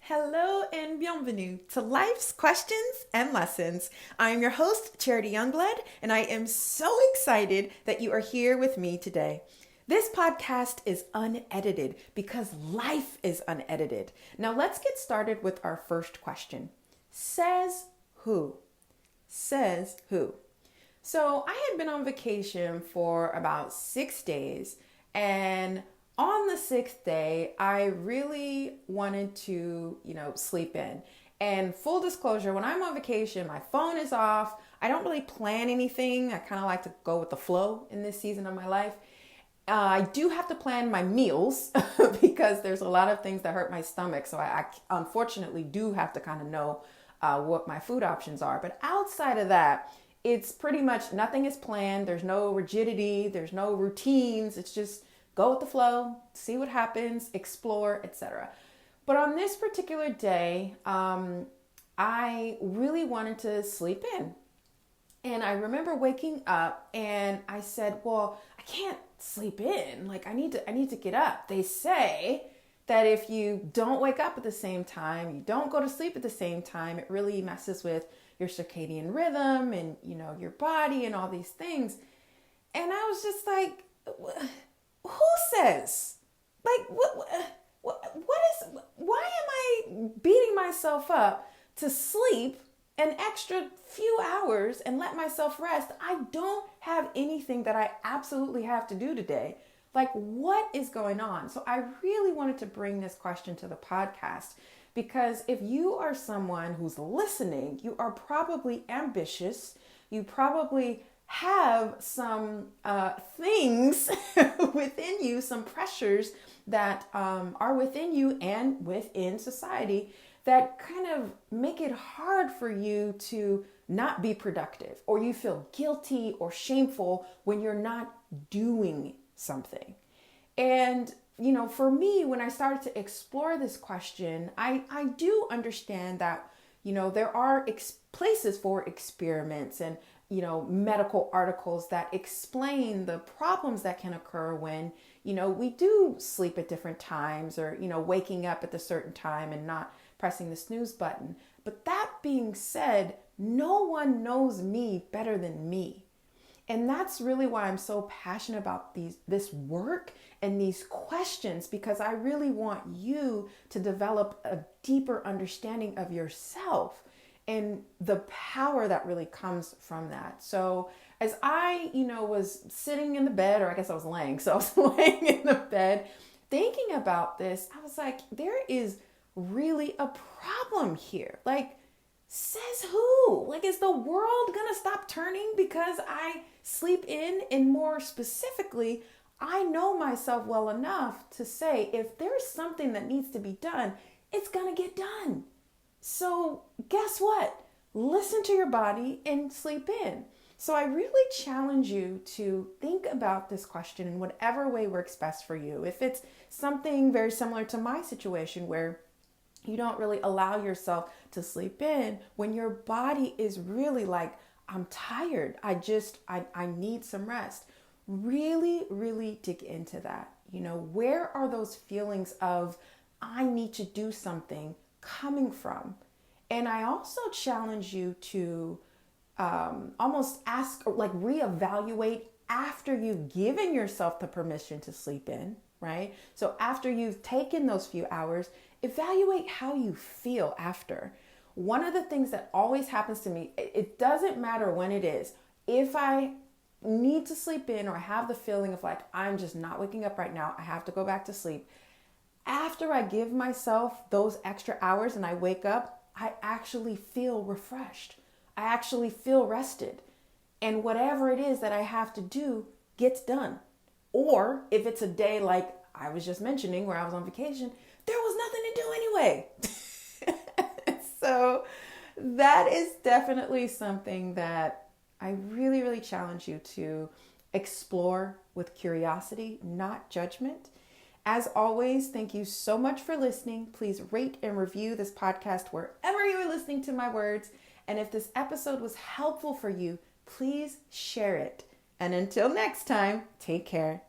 Hello and bienvenue to Life's Questions and Lessons. I am your host, Charity Youngblood, and I am so excited that you are here with me today. This podcast is unedited because life is unedited. Now let's get started with our first question. Says who? Says who? So I had been on vacation for about 6 days, and on the sixth day, I really wanted to, sleep in. And full disclosure, when I'm on vacation, my phone is off. I don't really plan anything. I kind of like to go with the flow in this season of my life. I do have to plan my meals because there's a lot of things that hurt my stomach. So I unfortunately do have to kind of know what my food options are. But outside of that, it's pretty much nothing is planned. There's no rigidity. There's no routines. It's just go with the flow, see what happens, explore, etc. But on this particular day, I really wanted to sleep in. And I remember waking up and I said, well, I can't sleep in. Like I need to get up. They say that if you don't wake up at the same time, you don't go to sleep at the same time, it really messes with your circadian rhythm and, your body and all these things. And I was just like, who says? Like, why am I beating myself up to sleep an extra few hours and let myself rest? I don't have anything that I absolutely have to do today. Like, what is going on? So I really wanted to bring this question to the podcast because if you are someone who's listening, you are probably ambitious. You probably have some things within you, some pressures that are within you and within society that kind of make it hard for you to not be productive, or you feel guilty or shameful when you're not doing something. And, for me, when I started to explore this question, I do understand that, there are places for experiments and medical articles that explain the problems that can occur when, we do sleep at different times or, waking up at a certain time and not pressing the snooze button. But that being said, no one knows me better than me. And that's really why I'm so passionate about this work and these questions, because I really want you to develop a deeper understanding of yourself and the power that really comes from that. So as I, was sitting in the bed, or I guess I was laying, so I was laying in the bed thinking about this, I was like, there is really a problem here. Like, says who? Like, is the world gonna stop turning because I sleep in? And more specifically, I know myself well enough to say if there's something that needs to be done, it's gonna get done. So guess what? Listen to your body and sleep in. So I really challenge you to think about this question in whatever way works best for you. If it's something very similar to my situation where you don't really allow yourself to sleep in when your body is really like, I'm tired. I need some rest. Really, really dig into that. Where are those feelings of I need to do something coming from? And I also challenge you to almost ask or like reevaluate after you've given yourself the permission to sleep in, right? So after you've taken those few hours, evaluate how you feel after. One of the things that always happens to me, it doesn't matter when it is, if I need to sleep in or I have the feeling of like, I'm just not waking up right now, I have to go back to sleep. After I give myself those extra hours and I wake up, I actually feel refreshed. I actually feel rested. And whatever it is that I have to do gets done. Or if it's a day like I was just mentioning where I was on vacation, there was nothing to do anyway. So that is definitely something that I really, really challenge you to explore with curiosity, not judgment. As always, thank you so much for listening. Please rate and review this podcast wherever you are listening to my words. And if this episode was helpful for you, please share it. And until next time, take care.